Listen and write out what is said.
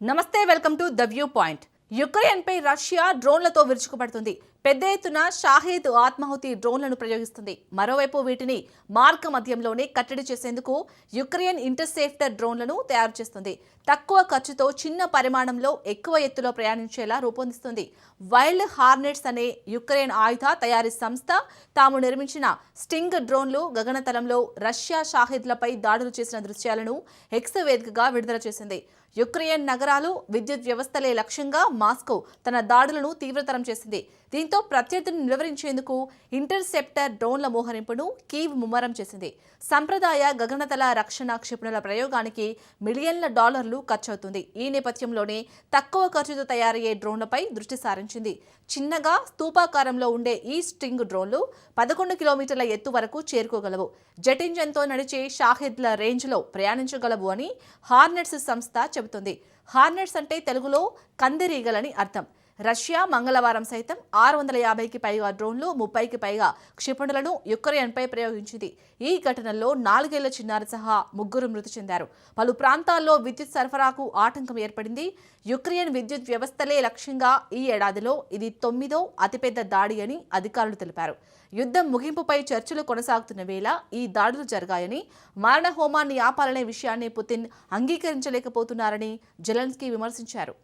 నమస్తే, welcome to the view point. Ukraine పై Russia డ్రోన్లతో విరుచుకుపడుతుంది. పెద్ద ఎత్తున షాహీద్ ఆత్మాహుతి డ్రోన్లను ప్రయోగిస్తుంది. మరోవైపు వీటిని మార్గ మధ్యంలోనే కట్టడి చేసేందుకు యుక్రెయిన్ ఇంటర్సెప్టర్ డ్రోన్లను తయారు చేస్తుంది. తక్కువ ఖర్చుతో చిన్న పరిమాణంలో ఎక్కువ ఎత్తులో ప్రయాణించేలా రూపొందిస్తుంది. వైల్డ్ హార్నెట్స్ అనే యుక్రెయిన్ ఆయుధ తయారీ సంస్థ తాము నిర్మించిన స్టింగ్ డ్రోన్లు గగనతలంలో రష్యా షాహీద్లపై దాడులు చేసిన దృశ్యాలను ఎక్స్ వేదికగా విడుదల చేసింది. యుక్రెయిన్ నగరాలు, విద్యుత్ వ్యవస్థలే లక్ష్యంగా మాస్కో తన దాడులను తీవ్రతరం చేసింది. దీంతో ప్రత్యర్థిని నిలువరించేందుకు ఇంటర్సెప్టర్ డ్రోన్ల మోహరింపును కీవ్ ముమ్మరం చేసింది. సంప్రదాయ గగనతల రక్షణ క్షిపణుల ప్రయోగానికి మిలియన్ల డాలర్లు ఖర్చవుతుంది. ఈ నేపథ్యంలోనే తక్కువ ఖర్చుతో తయారయ్యే డ్రోన్లపై దృష్టి సారించింది. చిన్నగా స్తూపాకారంలో ఉండే ఈ స్టింగ్ డ్రోన్లు 11 కిలోమీటర్ల ఎత్తు వరకు చేరుకోగలవు. జెట్ ఇంజన్తో నడిచే షాహీద్ల రేంజ్లో ప్రయాణించగలవు అని హార్నెట్స్ సంస్థ చెబుతుంది. హార్నెట్స్ అంటే తెలుగులో కందిరీగలని అర్థం. రష్యా మంగళవారం సైతం 650కి పైగా డ్రోన్లు, 30కి పైగా క్షిపణులను యుక్రెయిన్పై ప్రయోగించింది. ఈ ఘటనలో 4 ఏళ్ల చిన్నారి సహా 3 మృతి చెందారు. పలు ప్రాంతాల్లో విద్యుత్ సరఫరాకు ఆటంకం ఏర్పడింది. యుక్రెయిన్ విద్యుత్ వ్యవస్థలే లక్ష్యంగా ఈ ఏడాదిలో ఇది 9వ అతిపెద్ద దాడి అని అధికారులు తెలిపారు. యుద్ధం ముగింపుపై చర్చలు కొనసాగుతున్న వేళ ఈ దాడులు జరిగాయని, మారణ హోమాన్ని ఆపాలనే విషయాన్ని పుతిన్ అంగీకరించలేకపోతున్నారని జెలెన్స్కీ విమర్శించారు.